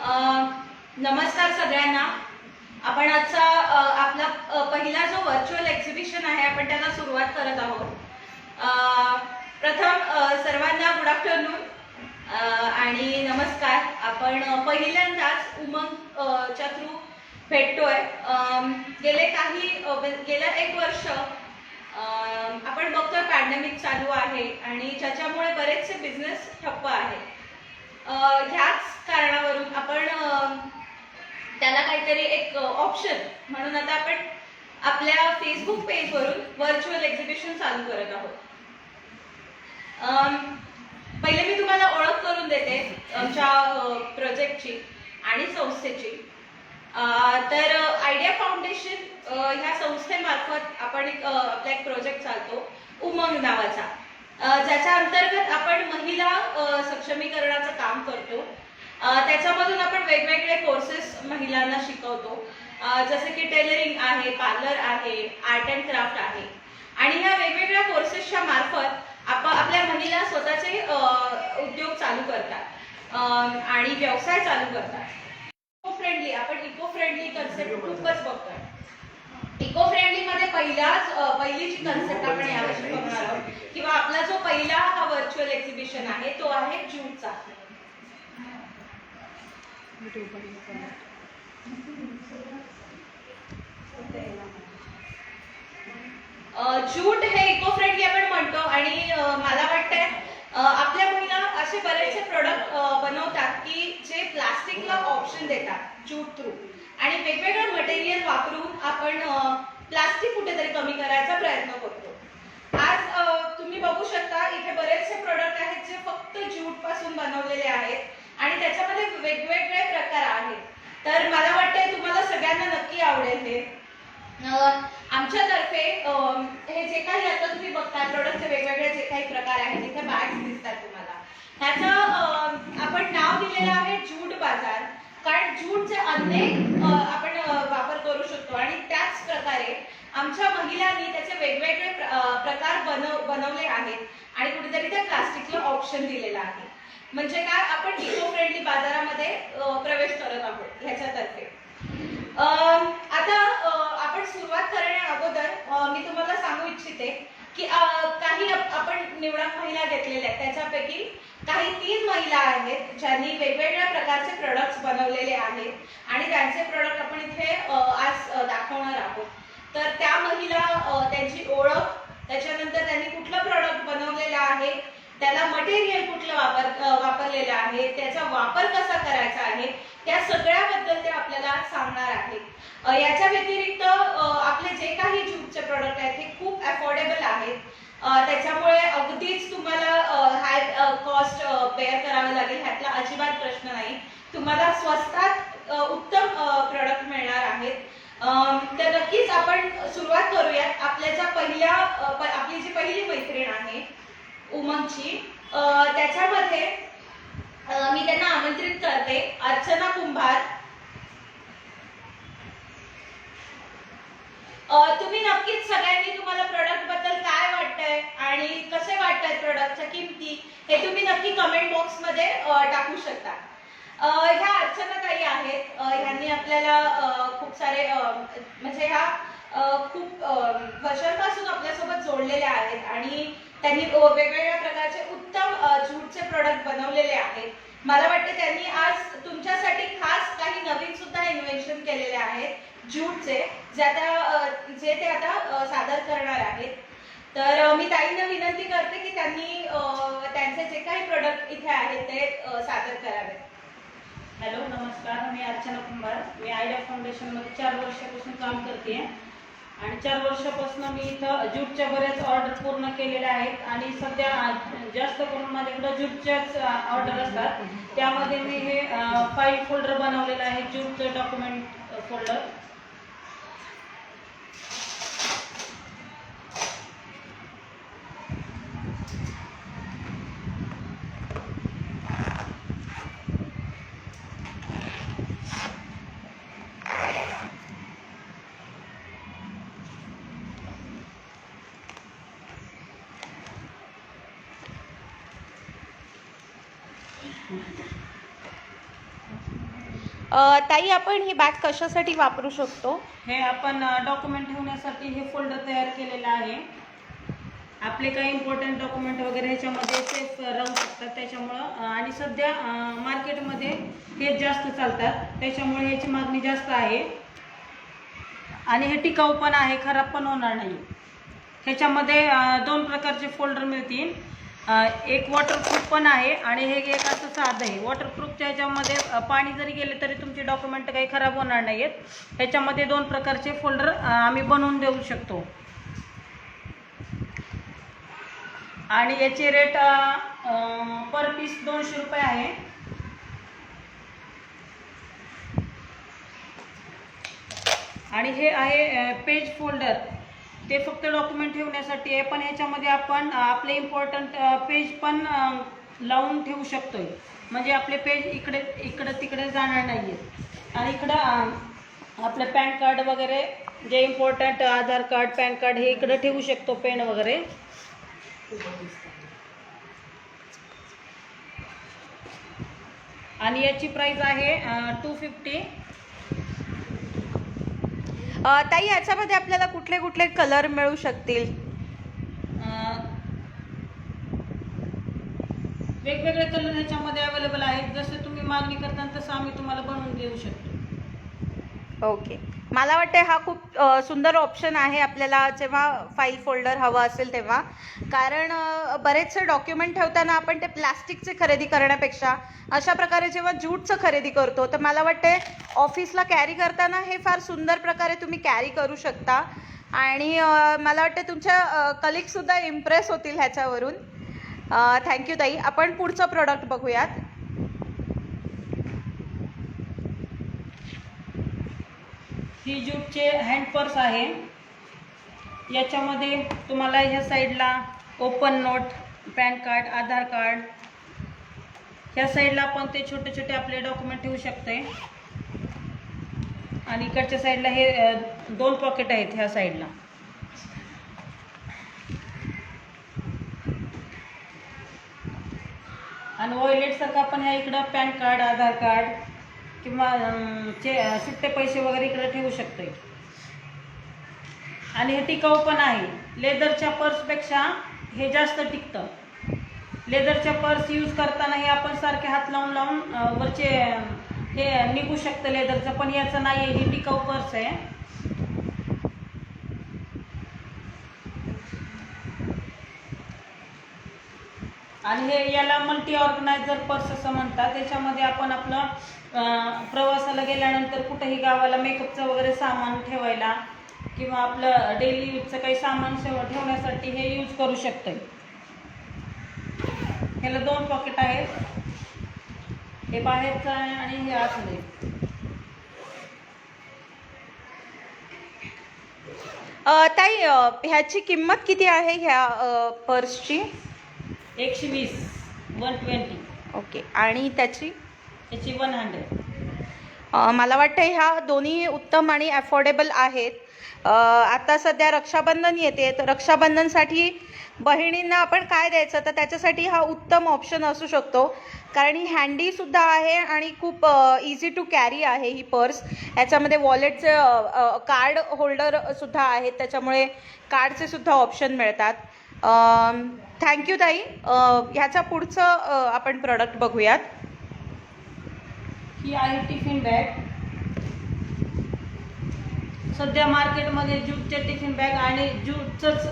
अ, नमस्कार सगळ्यांना. आपण आजचा आपला पहिला जो व्हर्च्युअल एक्झिबिशन आहे आपण त्याला सुरुवात करत आहोत. प्रथम सर्वांना गुड आफ्टरनून आणि नमस्कार. आपण पहिल्यांदाच उमंग च्या थ्रू भेटतोय. गेलं एक वर्ष आपण बघतोय पॅन्डेमिक चालू आहे आणि ज्याच्यामुळे बरेचसे बिझनेस ठप्प आहे. ह्याच कारणावरून आपण त्याला काहीतरी एक ऑप्शन म्हणून आता आपण आपल्या फेसबुक पेजवरून व्हर्च्युअल एक्झिबिशन चालू करत आहोत. पहिले मी तुम्हाला ओळख करून देते आमच्या प्रोजेक्टची आणि संस्थेची. तर आयडिया फाउंडेशन ह्या संस्थेमार्फत आपण आपला एक प्रोजेक्ट चालतो उमंग नावाचा, ज्याच्या अंतर्गत आपण महिला सक्षमीकरणाचं काम करतो. त्याच्यामधून आपण वेगवेगळे कोर्सेस महिलांना शिकवतो, जसे की टेलरिंग आहे, पार्लर आहे, आर्ट अँड क्राफ्ट आहे. आणि ह्या वेगवेगळ्या कोर्सेसच्या मार्फत आपल्या महिला स्वतःचे उद्योग चालू करतात आणि व्यवसाय चालू करतात. आपण इको फ्रेंडली कन्सेप्ट खूपच बघतोय. इको फ्रेंडली मध्ये पहिली जी कन्सेप्ट आपण यावर्षी बघणार आहोत किंवा आपला जो पहिला हा व्हर्च्युअल एक्झिबिशन आहे तो आहे ज्यूटचा. ज्यूट हे इको फ्रेंडली आपण म्हणतो आणि मला वाटतंय आपल्या महिला असे बरेचसे प्रोडक्ट बनवतात की जे प्लास्टिकला ऑप्शन देतात ज्यूट थ्रू, आणि वेगवेगळं मटेरियल वापरून आपण प्लास्टिक कुठेतरी कमी करायचा प्रयत्न करतो. आज तुम्ही बघू शकता इथे बरेचसे प्रोडक्ट आहेत जे फक्त ज्यूट पासून बनवलेले आहेत आणि त्याच्यामध्ये वेगवेगळे प्रकार आहेत. तर मला वाटतंय तुम्हाला सगळ्यांना नक्की आवडेल हे. आमच्यातर्फे हे जे काही आता तुम्ही बघताय प्रोडक्टचे वेगवेगळे जे काही प्रकार आहेत, इथे बॅग्स दिसतात तुम्हाला, ह्याचं आपण नाव दिलेलं आहे ज्यूट बाजार. कारण ज्यूटचे अनेक आपण वापर करू शकतो आणि त्याच प्रकारे आमच्या महिलांनी त्याचे वेगवेगळे प्रकार बनवले आहेत आणि कुठेतरी त्या प्लास्टिकला ऑप्शन दिलेला आहे. म्हणजे काय, आपण इको फ्रेंडली बाजारामध्ये प्रवेश करत आहोत ह्याच्यातर्फे. आता आपण सुरुवात करण्या अगोदर मी तुम्हाला सांगू इच्छिते की काही आपण निवडक महिला घेतलेल्या आहेत, त्याच्यापैकी काही 3 महिला आहेत ज्यांनी वेगवेगळ्या प्रकारचे प्रोडक्ट्स बनवलेले आहेत आणि त्यांचे प्रोडक्ट आपण इथे आज दाखवणार आहोत. तर त्या महिला, त्यांची ओळख, त्याच्यानंतर त्यांनी कुठलं प्रोडक्ट बनवलेलं आहे, त्याला मटेरियल कुठलं वापरलेलं आहे, त्याचा वापर कसा करायचा आहे, त्या सगळ्याबद्दल ते आपल्याला सांगणार आहेत. याच्या व्यतिरिक्त आपले जे काही ज्यूटचे प्रोडक्ट आहेत ते खूप अफोर्डेबल आहेत. त्याच्यामुळे अगदीच तुम्हाला हाय कॉस्ट बेअर करावं लागेल ह्यातला अजिबात प्रश्न नाही. तुम्हाला स्वस्तात उत्तम प्रोडक्ट मिळणार आहेत. तर नक्कीच आपण सुरुवात करूयात. आपली जी पहिली मैत्रीण आहे उमंगची, त्याच्यामध्ये मी त्यांना आमंत्रित करते, अर्चना कुंभार. तुम्ही नक्कीच सगळ्यांनी तुम्हाला प्रोडक्ट बद्दल काय वाटतंय आणि कसे वाटतायत प्रोडक्टच्या किमती, हे तुम्ही नक्की कमेंट बॉक्स मध्ये टाकू शकता. ह्या अर्चना ताई आहेत. ह्यांनी आपल्याला खूप सारे म्हणजे ह्या खूप वर्षांपासून आपल्यासोबत जोडलेल्या आहेत आणि त्यांनी वेगवेगळ्या प्रकारचे उत्तम ज्यूटचे प्रोडक्ट बनवलेले आहेत. मला वाटतं त्यांनी आज तुमच्यासाठी खास काही नवीन सुद्धा इन्व्हेन्शन केलेले आहेत ज्यूटचे, जे ते आता सादर करणार आहेत. तर मी ताईंना विनंती करते की त्यांनी त्यांचे जे काही प्रोडक्ट इथे आहेत ते सादर करावेत. हॅलो, नमस्कार. मी अर्चना कुंभार. मी आयडिया फाउंडेशनमध्ये 4 वर्षापासून काम करते आणि 4 वर्षापासून मी इथं ज्यूटच्या बऱ्याच ऑर्डर पूर्ण केलेल्या आहेत आणि सध्या जास्त करून माझ्याकडे ज्यूटच्याच ऑर्डर असतात. त्यामध्ये मी हे फाईल फोल्डर बनवलेलं आहे, ज्यूटचं डॉक्युमेंट फोल्डर. ताई, आपण ही बॅग कशासाठी वापरू शकतो? हे आपण डॉक्युमेंट ठेवण्यासाठी हे फोल्डर तयार केलेलं आहे. आपले काही इम्पॉर्टंट डॉक्युमेंट वगैरे ह्याच्यामध्ये सेफ राहू शकतात. त्याच्यामुळं आणि सध्या मार्केटमध्ये हे जास्त चालतात, त्याच्यामुळे ह्याची मागणी जास्त आहे. आणि हे टिकाऊ पण आहे, खराब पण होणार नाही. ह्याच्यामध्ये 2 प्रकारचे फोल्डर मिळतील. एक वॉटरप्रूफ पण आहे आणि हे एक असं साधं आहे. वॉटरप्रूफच्या ह्याच्यामध्ये पाणी जरी गेले तरी तुमचे डॉक्युमेंट काही खराब होणार नाही आहेत. ह्याच्यामध्ये 2 प्रकारचे फोल्डर आम्ही बनवून देऊ शकतो. आणि याचे रेट पर पीस 200 रुपये आहे. आणि हे आहे पेज फोल्डर. ते फक्त डॉक्युमेंट ठेवण्यासाठी आहे, पण ह्याच्यामध्ये आपण आपले इम्पॉर्टंट पेज पण लावून ठेवू शकतोय. म्हणजे आपले पेज इकडे तिकडे जाणार नाही आहेत. आणि इकडं आपलं पॅन कार्ड वगैरे जे इम्पॉर्टंट आधार कार्ड, पॅन कार्ड हे इकडं ठेवू शकतो, पेन वगैरे. आणि याची प्राइस आहे 250. ताई, याच्यामध्ये आपल्याला कुठले कुठले कलर मिळू शकतील? वेगवेगळे कलर ह्याच्यामध्ये अवेलेबल आहेत. जसे तुम्ही मागणी करता तसं आम्ही तुम्हाला बनवून देऊ शकतो. ओके. मला वाटते हा खूप सुंदर ऑप्शन आहे आपल्याला जेव्हा फाईल फोल्डर हवा असेल तेव्हा. कारण बरेचसे डॉक्युमेंट ठेवताना आपण ते प्लास्टिकचे खरेदी करण्यापेक्षा अशा प्रकारे जेव्हा ज्यूटचं खरेदी करतो, तर मला वाटते ऑफिसला कॅरी करताना हे फार सुंदर प्रकारे तुम्ही कॅरी करू शकता. आणि मला वाटते तुमच्या कलिगसुद्धा इम्प्रेस होतील ह्याच्यावरून. थँक्यू ताई. आपण पुढचं प्रोडक्ट बघूयात. ही ज्यूटचे हँड पर्स आहे. याच्यामध्ये तुम्हाला ह्या साईडला ओपन नोट, पॅन कार्ड, आधार कार्ड, ह्या साईडला पण ते छोटे छोटे आपले डॉक्युमेंट ठेवू शकते. आणि इकडच्या साईडला हे 2 पॉकेट आहेत ह्या साईडला. आणि वॉलेटसारखं आपण ह्या इकडं पॅन कार्ड, आधार कार्ड किंवा सुट्टे पैसे वगैरे इकडे ठेवू शकतोय. आणि हे टिकाऊ पण आहे. लेदरच्या पर्सपेक्षा हे जास्त टिकतं. लेदरच्या पर्स यूज करताना हे आपण सारखे हात लावून लावून वरचे हे निघू शकतं लेदरचं, पण याचं नाही आहे. ही टिकाऊ पर्स आहे. आणि हे याला मल्टी ऑर्गनायझर पर्स असं म्हणतात. त्याच्यामध्ये आपण आपलं प्रवासाला गेल्यानंतर कुठेही गावाला मेकअपचं वगैरे सामान ठेवायला किंवा आपलं डेली यूजचं काही सामान ठेवण्यासाठी हे यूज करू शकतोय. ह्याला 2 पॉकेट आहेत. हे बाहेरचं आहे आणि हे आतलं. ताई, ह्याची किंमत किती आहे ह्या पर्सची? 120, 120. ओके. आणि त्याची? त्याची 100. मला वाटतं ह्या दोन्ही उत्तम आणि अफोर्डेबल आहेत. आता सध्या रक्षाबंधन येते, तर रक्षाबंधनसाठी बहिणींना आपण काय द्यायचं, तर त्याच्यासाठी हा उत्तम ऑप्शन असू शकतो. कारण ही हँडीसुद्धा आहे आणि खूप इझी टू कॅरी आहे ही पर्स. याच्यामध्ये वॉलेटचे कार्ड होल्डरसुद्धा आहेत, त्याच्यामुळे कार्डचे सुद्धा ऑप्शन मिळतात. थँक्यू ताई. ह्याच्या पुढचं आपण प्रोडक्ट बघूयात. ही आहे टिफिन बॅग. सध्या मार्केटमध्ये ज्यूटचे टिफिन बॅग आणि ज्यूटचंच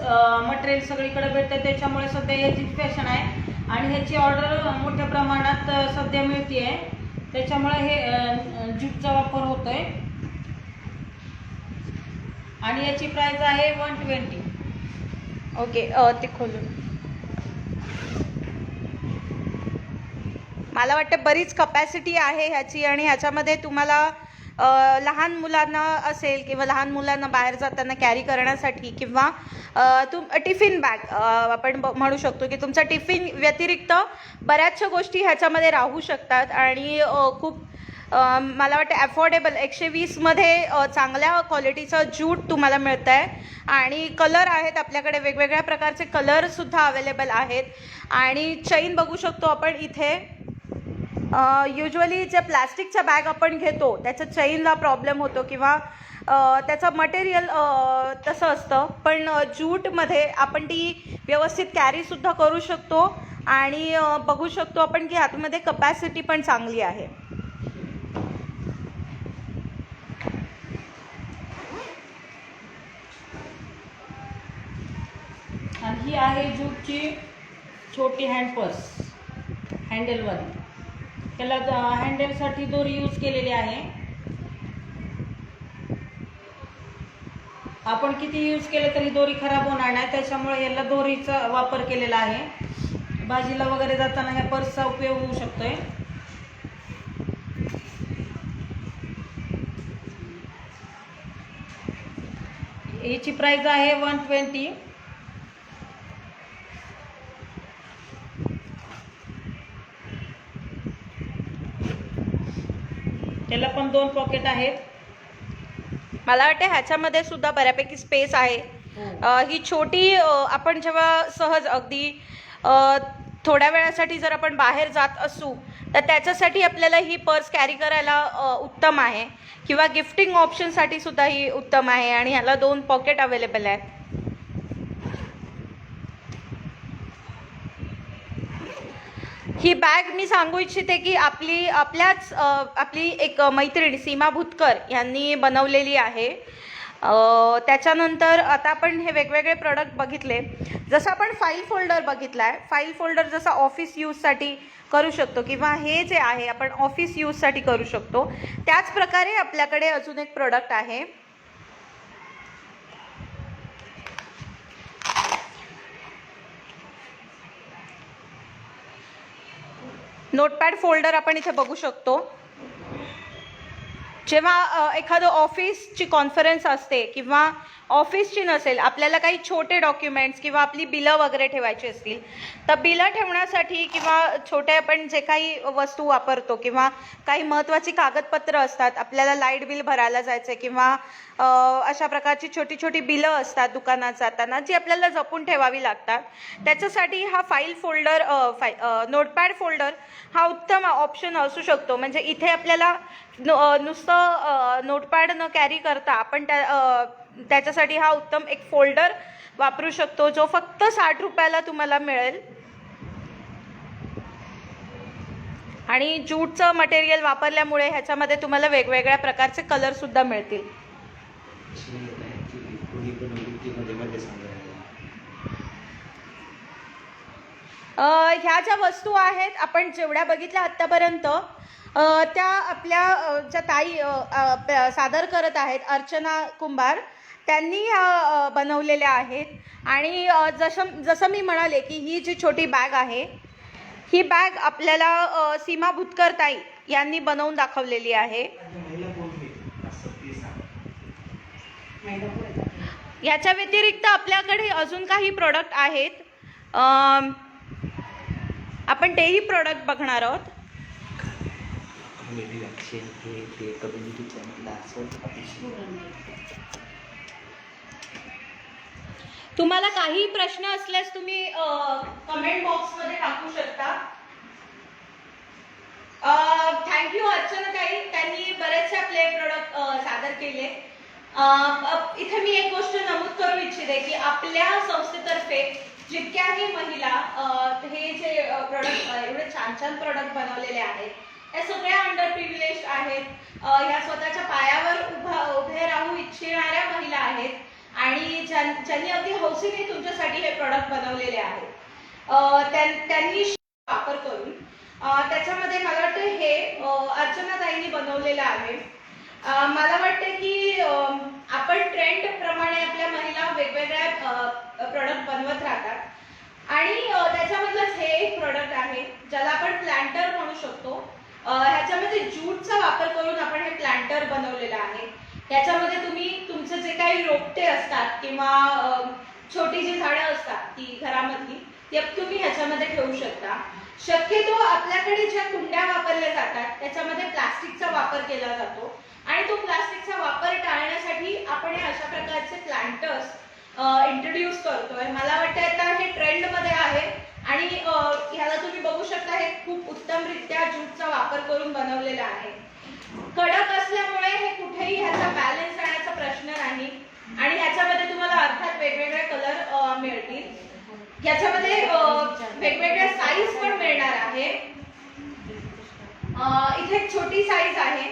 मटेरियल सगळीकडे भेटतं, त्याच्यामुळे सध्या ह्याची फॅशन आहे. आणि ह्याची ऑर्डर मोठ्या प्रमाणात सध्या मिळते आहे, त्याच्यामुळे हे ज्यूटचा वापर होतोय. आणि याची प्राइस आहे 120. ओके. ते खोलून मला वाटतं बरीच कपॅसिटी आहे ह्याची. आणि ह्याच्यामध्ये तुम्हाला लहान मुलांना असेल किंवा लहान मुलांना बाहेर जाताना कॅरी करण्यासाठी किंवा टिफिन बॅग आपण म्हणू शकतो की तुमचा टिफिन व्यतिरिक्त बऱ्याचशा गोष्टी ह्याच्यामध्ये राहू शकतात. आणि खूप मला वाटतं अफोर्डेबल 120मध्ये चांगल्या क्वालिटीचं ज्यूट तुम्हाला मिळतं आहे. आणि कलर आहेत आपल्याकडे, वेगवेगळ्या प्रकारचे कलरसुद्धा अवेलेबल आहेत. आणि चैन बघू शकतो आपण इथे. युजली जे प्लॅस्टिकच्या बॅग आपण घेतो त्याच्या चेनला प्रॉब्लेम होतो किंवा त्याचं मटेरियल तसं असतं, पण ज्यूटमध्ये आपण ती व्यवस्थित कॅरीसुद्धा करू शकतो आणि बघू शकतो आपण की आतमध्ये कपॅसिटी पण चांगली आहे. आणि ही आहे ज्यूटची छोटी हँड पर्स हँडलवाली. त्याला हँडलसाठी दोरी यूज केलेली आहे. आपण किती यूज केलं तरी दोरी खराब होणार नाही, त्याच्यामुळे याला दोरीचा वापर केलेला आहे. भाजीला वगैरे जाताना ह्या पर्सचा उपयोग होऊ शकतोय. याची प्राइस आहे 120. त्याला पण 2 पॉकेट आहेत. मला वाटते ह्याच्यामध्ये सुद्धा बऱ्यापैकी स्पेस आहे. ही छोटी आपण जेव्हा सहज अगदी थोड्या वेळासाठी जर आपण बाहेर जात असू तर त्याच्यासाठी आपल्याला ही पर्स कॅरी करायला उत्तम आहे किंवा गिफ्टिंग ऑप्शनसाठी सुद्धा ही उत्तम आहे आणि ह्याला 2 पॉकेट अवेलेबल आहेत. ही बॅग मी सांगू इच्छिते की आपली एक मैत्रीण सीमा भुतकर यांनी बनवलेली आहे. त्याच्यानंतर आता आपण हे वेगवेगळे प्रोडक्ट बघितले. जसं आपण फाईल फोल्डर बघितला आहे, फाईल फोल्डर जसा ऑफिस यूजसाठी करू शकतो किंवा हे जे आहे आपण ऑफिस यूजसाठी करू शकतो, त्याच प्रकारे आपल्याकडे अजून एक प्रोडक्ट आहे. नोटपॅड फोल्डर आपण इथे बघू शकतो. जेव्हा एखादं ऑफिसची कॉन्फरन्स असते किंवा ऑफिसची नसेल, आपल्याला काही छोटे डॉक्युमेंट्स किंवा आपली बिलं वगैरे ठेवायची असतील तर बिलं ठेवण्यासाठी किंवा छोटे आपण जे काही वस्तू वापरतो किंवा काही महत्त्वाची कागदपत्र असतात, आपल्याला लाईट बिल भरायला जायचं किंवा अशा प्रकारची छोटी छोटी बिलं असतात दुकानात जाताना जी आपल्याला जपून ठेवावी लागतात, त्याच्यासाठी हा फाईल फोल्डर नोटपॅड फोल्डर हा उत्तम ऑप्शन असू शकतो. म्हणजे इथे आपल्याला नुसतं नोटपॅड न कॅरी करता आपण त्याच्यासाठी हा उत्तम एक फोल्डर वापरू शकतो जो फक्त 60 रुपयाला तुम्हाला मिळेल. आणि ज्यूटचं मटेरियल वापरल्यामुळे ह्याच्यामध्ये तुम्हाला वेगवेगळ्या प्रकारचे कलर सुद्धा मिळतील. ह्या ज्या वस्तू आहेत आपण जेवढ्या बघितल्या आत्तापर्यंत त्या आपल्या ज्या ताई सादर करत आहेत अर्चना कुंभार, त्यांनी ह्या बनवलेल्या आहेत. आणि जसं मी म्हणाले की ही जी छोटी बॅग आहे ही बॅग आपल्याला सीमा भुतकर ताई यांनी बनवून दाखवलेली आहे. याच्या व्यतिरिक्त आपल्याकडे अजून काही प्रोडक्ट आहेत, आपण तेही प्रोडक्ट बघणार आहोत. तुम्हाला काही प्रश्न असल्यास तुम्ही कमेंट बॉक्समध्ये टाकू शकता. थँक्यू अर्चना ताई, त्यांनी बरेचसे आपले प्रोडक्ट सादर केले. इथे मी एक गोष्ट नमूद करू इच्छिते की आपल्या संस्थेतर्फे जितक्याही महिला हे जे प्रोडक्ट एवढे छान छान प्रोडक्ट बनवलेले आहेत, या सगळ्या अंडर प्रिव्हिलेज आहेत. ह्या स्वतःच्या पायावर उभे राहू इच्छिणाऱ्या महिला आहेत आणि ज्यांनी अगदी हौसेने तुमच्यासाठी हे प्रोडक्ट बनवलेले आहेत. त्यांनी वापर करून त्याच्यामध्ये मला वाटतं हे अर्चनाताईंनी बनवलेलं आहे. मला वाटतं की आपण ट्रेंड प्रमाणे आपल्या महिला वेगवेगळ्या प्रोडक्ट बनवत राहतात आणि त्याच्यामधलंच हे एक प्रोडक्ट आहे ज्याला आपण प्लांटर म्हणू शकतो. ह्याच्यामध्ये ज्यूटचा वापर करून आपण हे प्लांटर बनवलेलं आहे. याच्यामध्ये तुम्ही तुमचं जे काही रोपटे असतात किंवा छोटी जी झाडं असतात ती घरामधली ती तुम्ही ह्याच्यामध्ये ठेवू शकता. शक्यतो आपल्याकडे ज्या कुंड्या वापरल्या जातात त्याच्यामध्ये प्लास्टिकचा वापर केला जातो आणि तो प्लास्टिकचा वापर टाळण्यासाठी आपण हे अशा प्रकारचे प्लांटर्स इंट्रोड्यूस करतोय. मला वाटतं आता हे ट्रेंडमध्ये आहे आणि ह्याला तुम्ही बघू शकता, हे खूप उत्तम उत्तमरित्या ज्यूटचा वापर करून बनवलेलं आहे. कडक असल्यामुळे हे कुठेही ह्याचा बॅलन्स राहण्याचा प्रश्न नाही आणि ह्याच्यामध्ये तुम्हाला अर्थात वेगवेगळे कलर मिळतील. याच्यामध्ये वेगवेगळ्या साईज पण मिळणार आहे. इथे एक छोटी साईज आहे,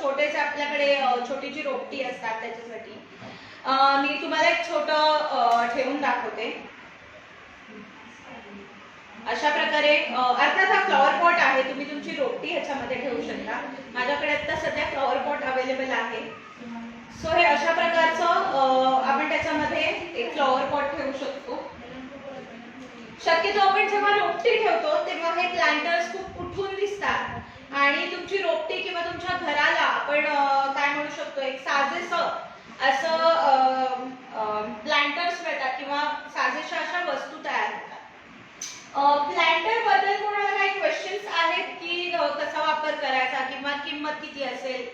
छोटेसे आपल्याकडे छोटी जी रोपटी असतात त्याच्यासाठी. मी तुम्हाला एक छोटं ठेवून दाखवते. अशा प्रकारे अर्थात हा फ्लॉवर पॉट आहे, तुम्ही तुमची रोपटी ह्याच्यामध्ये ठेवू शकता. माझ्याकडे आता सध्या फ्लॉवर पॉट अवेलेबल आहे. सो हे अशा प्रकारचं आपण त्याच्यामध्ये एक फ्लॉवर पॉट ठेवू शकतो. शक्यतो आपण जेव्हा रोपटी ठेवतो तेव्हा हे प्लांटर्स खूप उठून दिसतात आणि तुमची रोपटी किंवा तुमच्या घराला आपण काय म्हणू शकतो एक साजेसं असं प्लांटर्स मिळतात किंवा साजेशा अशा वस्तू तयार होतात. प्लांटर बद्दल कोणाला काही क्वेश्चन्स आहेत की कसा वापर करायचा किंवा किंमत किती असेल?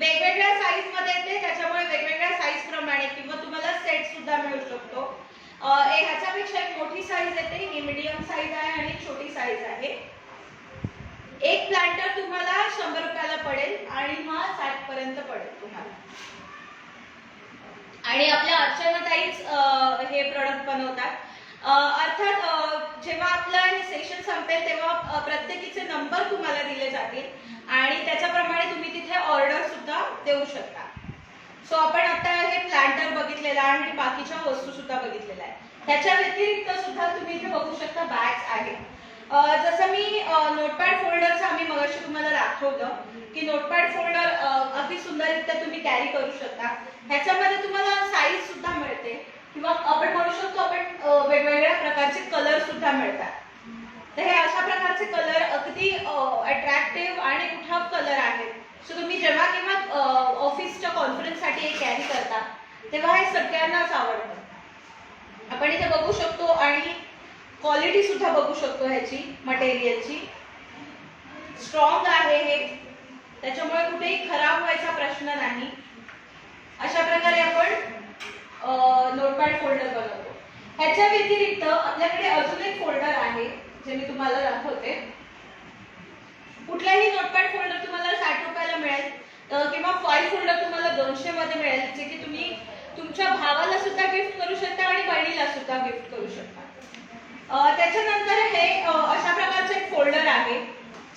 वेगवेगळ्या साईज मध्ये येते, त्याच्यामुळे वेगवेगळ्या साईज प्रमाणे किंवा तुम्हाला सेट सुद्धा मिळू शकतो. ह्याच्यापेक्षा एक मोठी साईज येते, ही मीडियम साईज आहे आणि छोटी साईज आहे. एक प्लांटर तुम्हाला 100 रुपयाला पडेल आणि हा 60 पर्यंत पडेल तुम्हाला. आणि आपल्या अर्चनाताईच हे प्रोडक्ट बनवतात. अर्थात जेव्हा आपलं हे सेशन संपेल तेव्हा प्रत्येकीचे नंबर तुम्हाला दिले जातील आणि त्याच्याप्रमाणे तुम्ही तिथे ऑर्डर सुद्धा देऊ शकता. सो आपण आता हे प्लांटर बघितलेलं आहे आणि बाकीच्या वस्तू सुद्धा बघितलेल्या आहेत. त्याच्या व्यतिरिक्त सुद्धा तुम्ही इथे बघू शकता बॅग्स आहेत. जसं मी नोटपॅड फोल्डरचं आम्ही मगाशी तुम्हाला दाखवलं की नोटपॅड फोल्डर अगदी सुंदररित्या तुम्ही कॅरी करू शकता. ह्याच्यामध्ये तुम्हाला साईज सुद्धा मिळते किंवा आपण म्हणू शकतो आपण वेगवेगळ्या प्रकारचे कलर सुद्धा मिळतात. तर हे अशा प्रकारचे कलर अगदी अट्रॅक्टिव्ह आणि उठाव कलर आहेत. सो तुम्ही जेव्हा केव्हा ऑफिसच्या कॉन्फरन्ससाठी हे कॅरी करता तेव्हा हे सगळ्यांनाच आवडतं. आपण इथे बघू शकतो आणि क्वालिटी सुद्धा बघू शकतो ह्याची मटेरियलची. स्ट्रॉंग आहे हे, त्याच्यामुळे कुठेही खराब व्हायचा प्रश्न नाही. अशा प्रकारे आपण नोटपॅड फोल्डर बनवतो. ह्याच्या व्यतिरिक्त आपल्याकडे अजून एक फोल्डर आहे जे मी तुम्हाला दाखवते. कुठलाही नोटपॅड फोल्डर तुम्हाला 60 रुपयाला मिळेल किंवा फाईल फोल्डर तुम्हाला 200 मध्ये मिळेल, जे की तुम्ही तुमच्या भावाला सुद्धा गिफ्ट करू शकता आणि बहिणीला सुद्धा गिफ्ट करू शकता. त्याच्यानंतर हे अशा प्रकारचे एक फोल्डर आहे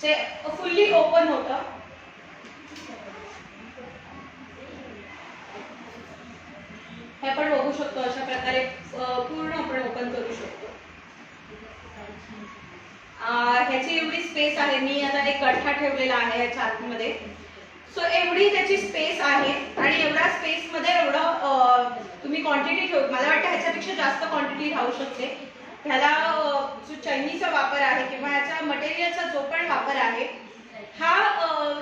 जे फुल्ली ओपन होतं. हे आपण बघू शकतो अशा प्रकारे पूर्ण आपण ओपन करू शकतो. ह्याची एवढी स्पेस आहे. मी आता एक गठ्ठा ठेवलेला आहे याच्या आतमध्ये. सो एवढी त्याची स्पेस आहे आणि एवढ्या स्पेस मध्ये एवढं तुम्ही क्वांटिटी ठेवू. मला वाटतं ह्याच्यापेक्षा जास्त क्वांटिटी राहू शकते. ह्याला जो चैनीचा वापर आहे किंवा ह्याच्या मटेरियलचा जो पण वापर आहे हा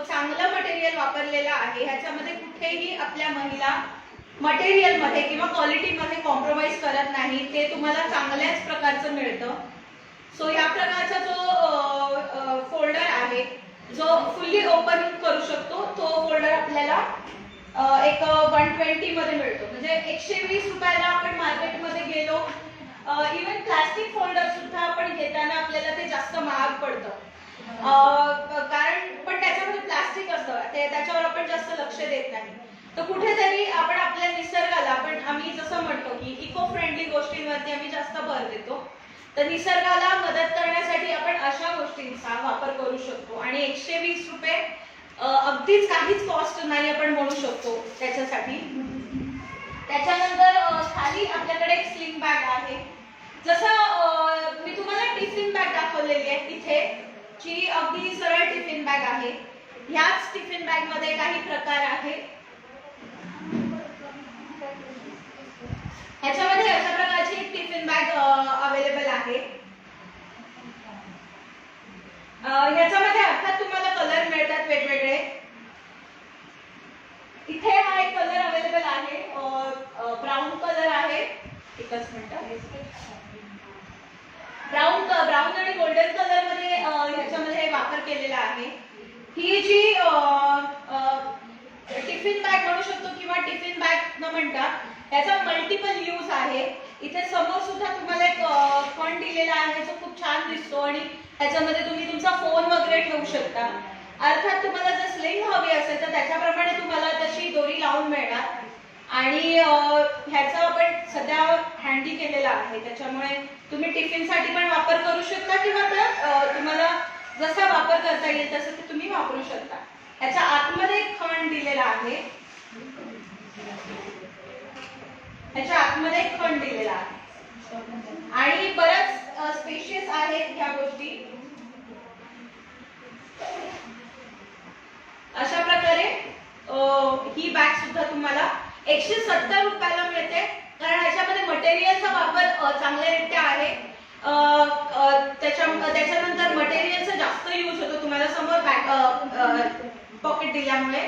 चांगलं मटेरियल वापरलेला आहे. ह्याच्यामध्ये कुठेही आपल्या महिला मटेरियल मध्ये किंवा क्वालिटी मध्ये कॉम्प्रोमाइज करत नाही. ते तुम्हाला चांगल्याच प्रकारचं मिळतं. सो या प्रकारचा जो फोल्डर आहे जो फुल्ली ओपन करू शकतो तो फोल्डर आपल्याला एक 120 मध्ये मिळतो. म्हणजे 120 रुपयाला आपण मार्केटमध्ये गेलो. इव्हन प्लास्टिक फोल्डर सुद्धा आपण घेताना आपल्याला ते जास्त महाग पडतं. कारण पण त्याच्यामध्ये प्लास्टिक असतं, त्याच्यावर आपण जास्त लक्ष देत नाही. तर कुठेतरी आपण आपल्या निसर्गाला आम्ही जसं म्हणतो की इको फ्रेंडली गोष्टींवरती आम्ही जास्त भर देतो. तर निसर्गाला मदत करण्यासाठी आपण अशा गोष्टींचा वापर करू शकतो आणि 120 रुपये अगदीच काहीच कॉस्ट नाही आपण म्हणू शकतो त्याच्यासाठी. त्याच्यानंतर खाली आपल्याकडे एक स्लिंग बॅग आहे. जसं मी तुम्हाला टिफिन बॅग दाखवलेली आहे इथे, जी अगदी सरळ टिफिन बॅग आहे. ह्याच टिफिन बॅग मध्ये काही प्रकार आहेत. ह्याच्यामध्ये अशा प्रकारची एक टिफिन बॅग अवेलेबल आहे. ह्याच्यामध्ये अर्थात तुम्हाला कलर मिळतात वेगवेगळे. इथे हा एक कलर अवेलेबल आहे, ब्राऊन कलर आहे. एकच मिनिट. ब्राऊन आणि गोल्डन कलर मध्ये ह्याच्यामध्ये वापर केलेला आहे. ही जी टिफिन बॅग म्हणू शकतो किंवा टिफिन बॅग न म्हणता त्याचा मल्टिपल यूज आहे. इथे समोर सुद्धा तुम्हाला एक फंड दिलेला आहे जो खूप छान दिसतो आणि त्याच्यामध्ये तुम्ही तुमचा फोन वगैरे ठेवू शकता. अर्थात तुम्हाला जर स्लिंग हवी असेल तर त्याच्याप्रमाणे तुम्हाला तशी दोरी लावून मिळणार. आणि ह्याचा आपण सध्या हँडी केलेला आहे, त्याच्यामुळे तुम्ही टिफिनसाठी पण वापर करू शकता किंवा तुम्हाला जसा वापर करता येईल तसं ते तुम्ही वापरू शकता. ह्याच्या आतमध्ये एक खण दिलेला आहे, ह्याच्या आतमध्ये एक खण दिलेला आहे आणि बरंच स्पेशियस आहेत ह्या गोष्टी. अशा प्रकारे ही बॅग सुद्धा तुम्हाला 170 रुपयाला मिळते, कारण ह्याच्यामध्ये मटेरियलचा वापर चांगल्यारीत्या आहे. त्याच्यानंतर मटेरियलचा जास्त यूज होतो, तुम्हाला समोर बॅग पॉकेट दिल्यामुळे.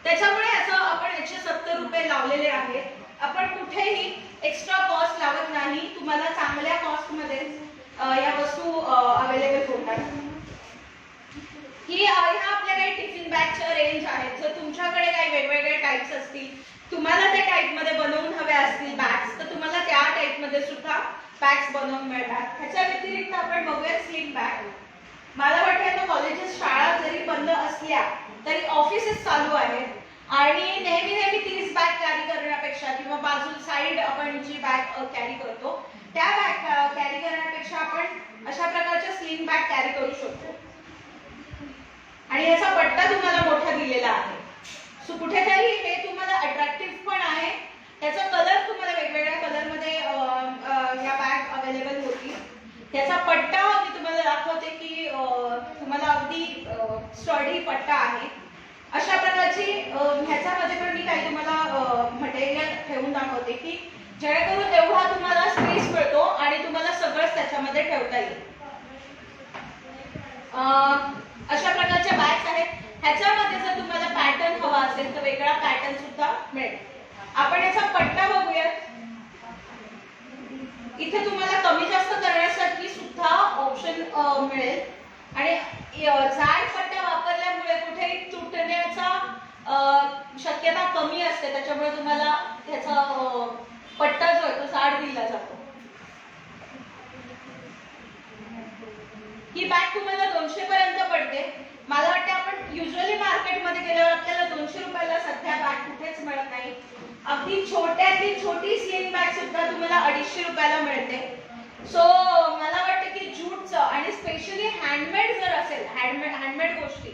त्याच्यामुळे असं आपण 170 रुपये लावलेले आहेत. आपण कुठेही एक्स्ट्रा कॉस्ट लावत नाही, तुम्हाला चांगल्या कॉस्टमध्ये या वस्तू अवेलेबल होतात. ह्या आपल्या काही टिफिन बॅगच्या रेंज आहेत. जर तुमच्याकडे काही वेगवेगळे टाईप्स असतील, तुम्हाला त्या टाईपमध्ये बनवून हव्या असतील बॅग्स, तर तुम्हाला त्या टाईपमध्ये सुद्धा बॅग्स बनवून मिळतात. ह्याच्या व्यतिरिक्त आपण बघूया स्लिंग बॅग. मला वाटतं आता कॉलेजेस शाळा जरी बंद असल्या तरी ऑफिसेस चालू आहेत आणि नेहमी तीच बॅग कॅरी करण्यापेक्षा किंवा बाजू साईड आपण जी बॅग कॅरी करतो त्या बॅग कॅरी करण्यापेक्षा आपण अशा प्रकारच्या स्लिंग बॅग कॅरी करू शकतो. आणि याचा पट्टा तुम्हाला मोठा दिलेला आहे, सो कुठेतरी हे तुम्हाला अट्रॅक्टिव्ह पण आहे. त्याचा कलर तुम्हाला वेगवेगळ्या कलरमध्ये या बॅग अवेलेबल होती. त्याचा पट्टा मी तुम्हाला दाखवते की तुम्हाला अगदी स्टडी पट्टा आहे. अशा प्रकारची ह्याच्यामध्ये पण मी काही तुम्हाला मटेरियल ठेवून दाखवते की जेणेकरून एवढा तुम्हाला स्पेस मिळतो आणि तुम्हाला सगळंच त्याच्यामध्ये ठेवता येईल. अशा प्रकारच्या बॅग्स आहेत. ह्याच्यामध्ये जर तुम्हाला पॅटर्न हवा असेल तर वेगळा पॅटर्न सुद्धा मिळेल. आपण याचा पट्टा बघूयात. इथे तुम्हाला कमी जास्त करण्यासाठी सुद्धा ऑप्शन मिळेल आणि जाड पट्टा वापरल्यामुळे कुठेही तुटण्याचा शक्यता कमी असते, त्याच्यामुळे तुम्हाला त्याचा पट्टा जो आहे तो जाड दिला जातो. ही बॅग तुम्हाला 200 पर्यंत पडते. मला वाटतं आपण युजली मार्केटमध्ये गेल्यावर आपल्याला 200 रुपयाला सध्या बॅग कुठेच मिळत नाही. अगदी छोट्यातली छोटी स्लिंग बॅग सुद्धा तुम्हाला 250 रुपयाला मिळते. सो मला वाटतं की ज्यूटचं आणि स्पेशली हँडमेड जर असेल, हँडमेड गोष्टी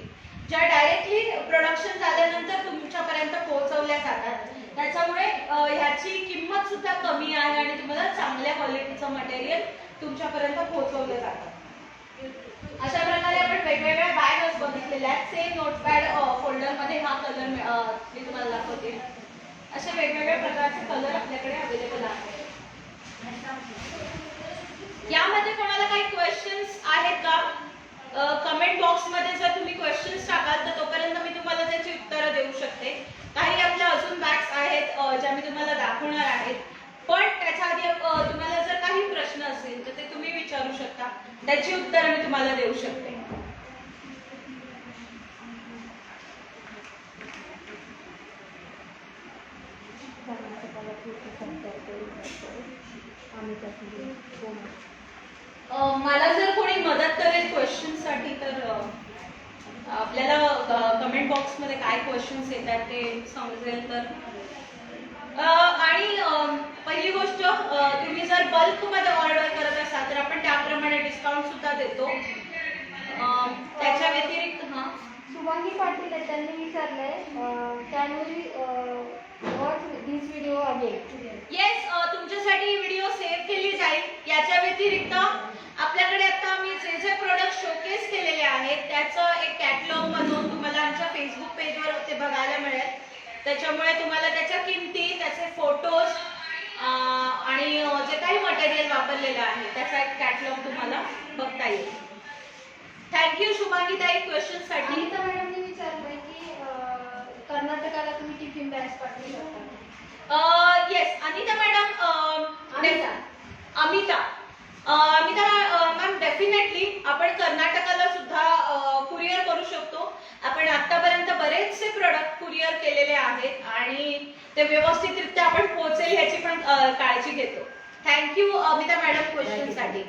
ज्या डायरेक्टली प्रोडक्शन झाल्यानंतर तुमच्यापर्यंत पोहोचवल्या जातात, त्याच्यामुळे ह्याची किंमत सुद्धा कमी आहे आणि तुम्हाला चांगल्या क्वालिटीचं मटेरियल तुमच्यापर्यंत पोहोचवलं जातं. अशा प्रकारे आपण वेगवेगळ्या बॅग्स बघितलेल्या आहेत. सेम नोटपॅड फोल्डरमध्ये हा कलर मी तुम्हाला दाखवते. असे वेगवेगळ्या प्रकारचे कलर आपल्याकडे अवेलेबल आहेत. यामध्ये कोणाला काही क्वेश्चन्स आहेत का? कमेंट बॉक्समध्ये जर तुम्ही क्वेश्चन्स टाकाल तर तोपर्यंत मी तुम्हाला त्याची उत्तरं देऊ शकते. काही आपल्या अजून बॅग्स आहेत ज्या मी तुम्हाला दाखवणार आहेत, पण त्याच्या आधी तुम्हाला जर काही प्रश्न असेल तर ते तुम्ही विचारू शकता, त्याची उत्तरं मी तुम्हाला देऊ शकते. मला जर कोणी मदत करेल क्वेश्चन्ससाठी तर आपल्याला कमेंट बॉक्समध्ये काय क्वेश्चन्स येतात ते समजेल तर. आणि पहिली गोष्ट, तुम्ही जर बल्कमध्ये ऑर्डर करत असाल तर आपण त्याप्रमाणे डिस्काउंट सुद्धा देतो. त्याच्या व्यतिरिक्त शुभांगी पाटील आहे, त्यांनी विचारलंय त्यामुळे वॉच दिस व्हिडिओ अगेन. येस, तुमच्यासाठी व्हिडिओ सेव्ह केली जाईल. याच्या व्यतिरिक्त आपल्याकडे आता आम्ही जे जे प्रोडक्ट शोकेस केलेले आहेत त्याचं एक कॅटलॉग बनवून तुम्हाला आमच्या फेसबुक पेजवर ते बघायला मिळेल. त्याच्यामुळे तुम्हाला त्याच्या किमती, त्याचे फोटोज आणि जे काही मटेरियल वापरलेलं आहे त्याचा एक कॅटलॉग तुम्हाला बघता येईल. थँक्यू शुभांगी ताई क्वेश्चनसाठी. अनिता मॅडमने विचारलंय की कर्नाटकाला तुम्ही टिफिन बॅग्स पाठवू शकता. Yes, Anita madam, Amita ma'am, definitely आपण कर्नाटकाला सुद्धा कुरिअर करू शकतो. आपण आतापर्यंत बरेचसे प्रोडक्ट कुरिअर केलेले आहेत आणि ते व्यवस्थितरित्या आपण पोहोचेल ह्याची पण काळजी घेतो. थँक्यू अमिता मॅडम क्वेश्चनसाठी.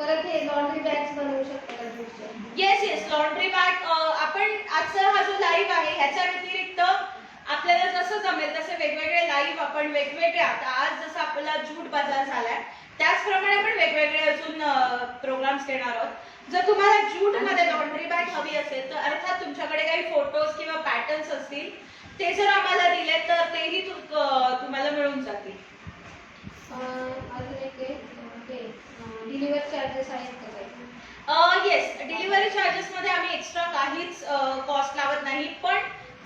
परत हे लॉन्ड्री बॅग्स बनवू शकता का ज्यूटच्या? येस येस, लॉन्ड्री बॅग आपण आजचा हा जो लाईव्ह आहे ह्याच्या व्यतिरिक्त आपल्याला जसं जमेल तसे वेगवेगळे लाईव्ह आपण वेगवेगळे, आता आज जसं आपला जूट बाजार झालाय त्याचप्रमाणे आपण वेगवेगळे अजून प्रोग्राम्स घेणार आहोत. जर तुम्हाला जूट मध्ये लॉन्ड्री बॅग हवी असेल तर अर्थात तुमच्याकडे काही फोटोज किंवा पॅटर्न्स असतील ते जर आम्हाला दिले तर तेही तुम्हाला मिळून जातील. अजून एक डिलिव्हरी चार्जेस आहेत का काही? येस, डिलिव्हरी चार्जेस मध्ये आम्ही एक्स्ट्रा काहीच कॉस्ट लावत नाही, पण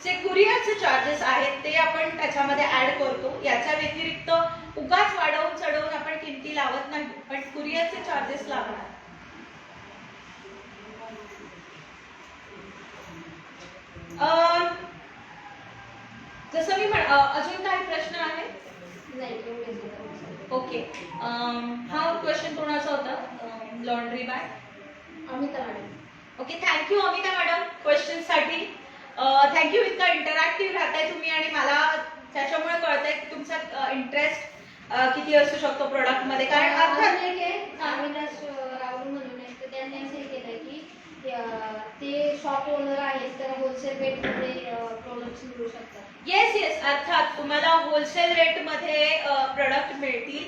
जे कुरिअरचे चार्जेस आहेत ते आपण त्याच्यामध्ये ऍड करतो. याच्या व्यतिरिक्त उगाच वाढवून चढवून आपण किमती लावत नाही, पण कुरिअरचे चार्जेस लागणार. जसं मी अजून काही प्रश्न आहेत? नाही, एवढेच होते. ओके, हा क्वेश्चन कोणाचा होता? Laundry bag. Amita madam. Okay, thank you Amita madam क्वेश्चनसाठी. थँक्यू, इतकं इंटरॅक्टिव्ह राहताय तुम्ही आणि मला त्याच्यामुळे कळतंय की तुमचा इंटरेस्ट किती असू शकतो प्रोडक्ट मध्ये. कारण अर्थात अविनाश राहुल म्हणून आहे, तर त्यांनी असं हे केलंय की ते शॉप ओनर आहेत तर होलसेल रेटमध्ये प्रोडक्ट्स मिळू शकतात. येस येस, अर्थात तुम्हाला होलसेल रेटमध्ये प्रोडक्ट मिळतील.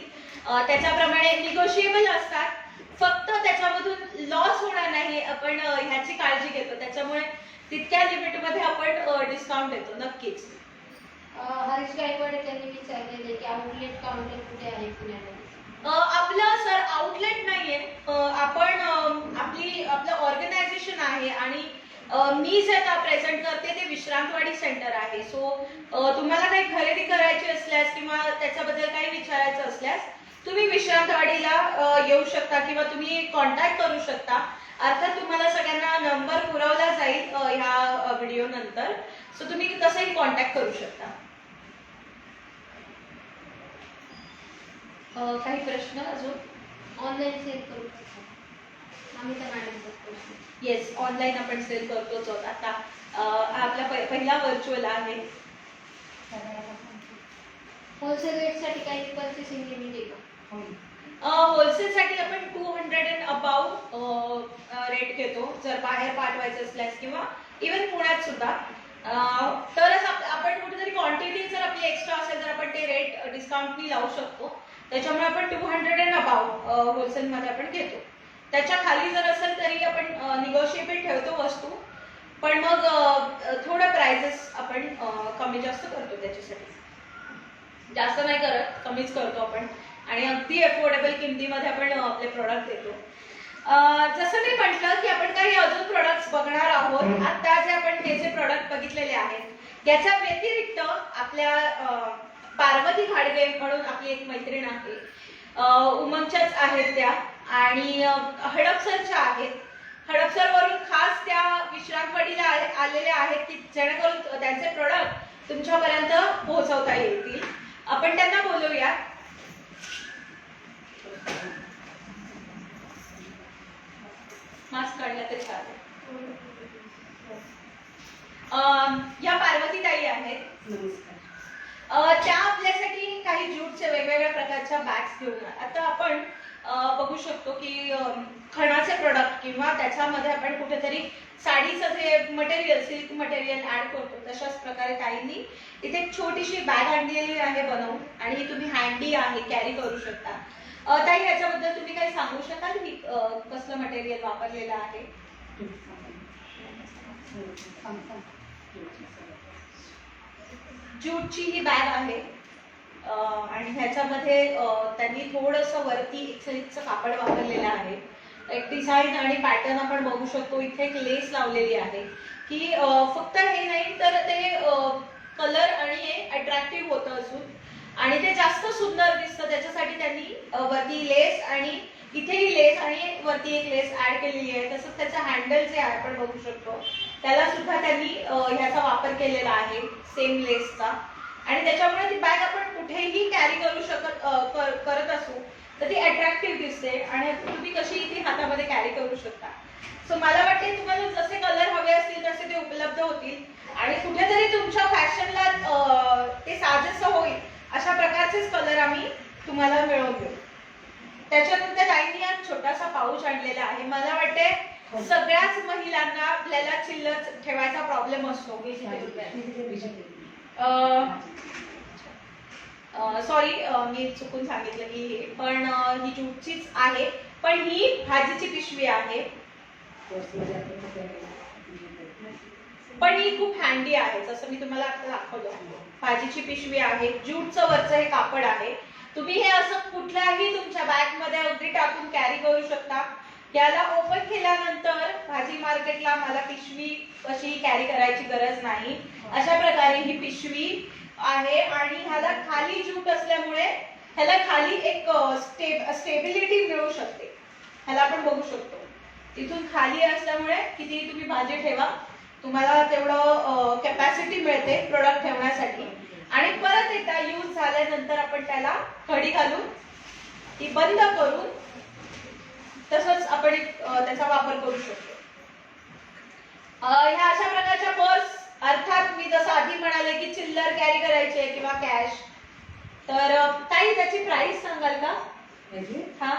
त्याच्याप्रमाणे निगोशिएबल असतात, फक्त त्याच्यामधून लॉस होणार नाही आपण ह्याची काळजी घेतो. त्याच्यामुळे तितक्या लिमिटमध्ये आपण डिस्काउंट देतो नक्कीच. हरीश गायकवाड त्यांनी विचारलेले की आउटलेट काउंटर कुठे आहे पुण्यामध्ये? आपलं सर आउटलेट नाहीये, आपण आपलं ऑर्गनायझेशन आहे आणि मी जे आता प्रेझेंट करते ते विश्रांतवाडी सेंटर आहे. सो तुम्हाला काही खरेदी करायची असल्यास किंवा त्याच्याबद्दल काही विचारायचं असल्यास तुम्ही विश्रांतवाडीला येऊ शकता किंवा तुम्ही कॉन्टॅक्ट करू शकता. अर्थात तुम्हाला सगळ्यांना नंबर पुरवला जाईल ह्या व्हिडिओ नंतर, सो तुम्ही तसंही कॉन्टॅक्ट करू शकता. काही प्रश्न अजून? ऑनलाईन सेल करू शकता. अमिता मॅडमचा क्वेश्चन. येस, ऑनलाईन आपण सेल करतोच आहोत. आता आपला पहिला व्हर्च्युअल आहे. होलसेल रेटसाठी काही पर्चेसिंग लिमिट आहे का? होलसेलसाठी आपण 200 अँड अबाव रेट घेतो जर बाहेर पाठवायचं असल्यास किंवा इव्हन पुण्यात सुद्धा. तरच आपण कुठेतरी क्वांटिटी जर आपली एक्स्ट्रा असेल तर आपण ते रेट डिस्काउंटनी लावू शकतो. त्याच्यामुळे आपण 200 अँड अबाव होलसेलमध्ये आपण घेतो. त्याच्या खाली जर असेल तरी आपण निगोशिएबल ठेवतो वस्तू, पण मग थोडं प्राइसेस आपण कमी जास्त करतो. त्याच्यासाठी जास्त नाही करत, कमीच करतो आपण आणि अगदी अफोर्डेबल किमतीमध्ये आपण आपले प्रोडक्ट देतो. जसं मी म्हटलं की आपण काही अजून प्रोडक्ट्स बघणार आहोत. आता जे आपण हे जे प्रोडक्ट बघितलेले आहेत याच्या व्यतिरिक्त आपल्या पार्वती घाडगे म्हणून आपली एक मैत्रीण आहे, उमंगच्याच आहेत त्या आणि हडपसरच्या आहेत. हडपसरवरून खास त्या विश्रांतवाडीला आलेल्या आहेत की जेणेकरून त्यांचे प्रोडक्ट तुमच्यापर्यंत पोहोचवता येतील. आपण त्यांना बोलवूया. मास्क काढला तर छान. या पार्वतीताई आहेत. त्या आपल्यासाठी काही ज्यूटचे वेगवेगळ्या प्रकारच्या बॅग्स घेऊन. आता आपण बघू शकतो की खणाचे प्रोडक्ट किंवा त्याच्यामध्ये आपण कुठेतरी साडीचं जे मटेरियल, सिल्क मटेरियल ऍड करतो तशाच प्रकारे ताईंनी इथे एक छोटीशी बॅग आणलेली आहे बनवून आणि तुम्ही हँडी आहे, कॅरी करू शकता. ताई, याच्याबद्दल तुम्ही काही सांगू शकाल की कसलं मटेरियल वापरलेलं आहे? ज्यूटची ही बॅग आहे आणि ह्याच्यामध्ये त्यांनी थोडंसं वरती एक सिल्कचं कापड वापरलेलं आहे. एक डिझाईन आणि पॅटर्न आपण बघू शकतो. इथे एक लेस लावलेली आहे की फक्त हे नाही तर ते कलर आणि हे अट्रॅक्टिव्ह होतं अजून आणि ते जास्त सुंदर दिसतं. त्याच्यासाठी त्यांनी वरती लेस आणि इथेही लेस आणि वरती एक लेस ऍड केलेली आहे. तसंच त्याचं हँडल जे आहे आपण बघू शकतो त्याला सुद्धा त्यांनी ह्याचा वापर केलेला आहे, सेम लेसचा. आणि त्याच्यामुळे ती बॅग आपण कुठेही कॅरी करू करत असू तर ती अट्रॅक्टिव्ह दिसते आणि तुम्ही कशी ती हातामध्ये कॅरी करू शकता. सो मला वाटते तुम्हाला जसे कलर हवे असतील तसे ते उपलब्ध होतील आणि कुठेतरी तुमच्या फॅशनला ते साजेसं होईल अशा प्रकारचेच कलर आम्ही तुम्हाला मिळवून देऊ. त्याच्यानंतर ताईंनी हा छोटासा पाऊच आणलेला आहे. मला वाटते सगळ्याच महिलांना आपल्याला चिल्लर ठेवायचा प्रॉब्लेम असतो. सॉरी, मी चुकून सांगितलं की पण ही जूटचीच आहे, पण ही भाजीची पिशवी आहे. पण ही खूप हँडी आहे, जसं मी तुम्हाला आता दाखवलं. भाजीची पिशवी आहे, ज्यूटचं वरचं हे कापड आहे. तुम्ही हे असं कुठल्याही तुमच्या बॅग मध्ये अगदी टाकून कॅरी करू शकता. याला ओपन केल्यानंतर भाजी मार्केटला मला पिशवी कशी कॅरी करायची गरज नाही. अशा प्रकारे ही पिशवी आहे आणि ह्याला खाली ज्यूट असल्यामुळे ह्याला खाली एक स्टेबिलिटी मिळू शकते. ह्याला आपण बघू शकतो तिथून खाली असल्यामुळे किती तुम्ही भाजी ठेवा, तुम्हाला तेवढं कॅपॅसिटी मिळते प्रोडक्ट ठेवण्यासाठी. आणि परत एकदा यूज झाल्यानंतर आपण त्याला कडी घालून ती बंद करून तसंच आपण त्याचा वापर करू शकतो. ह्या अशा प्रकारच्या पर्स, अर्थात मी जसं आधी म्हणाले की चिल्लर कॅरी करायचे किंवा कॅश, तर ताई त्याची प्राइस सांगाल का? हा,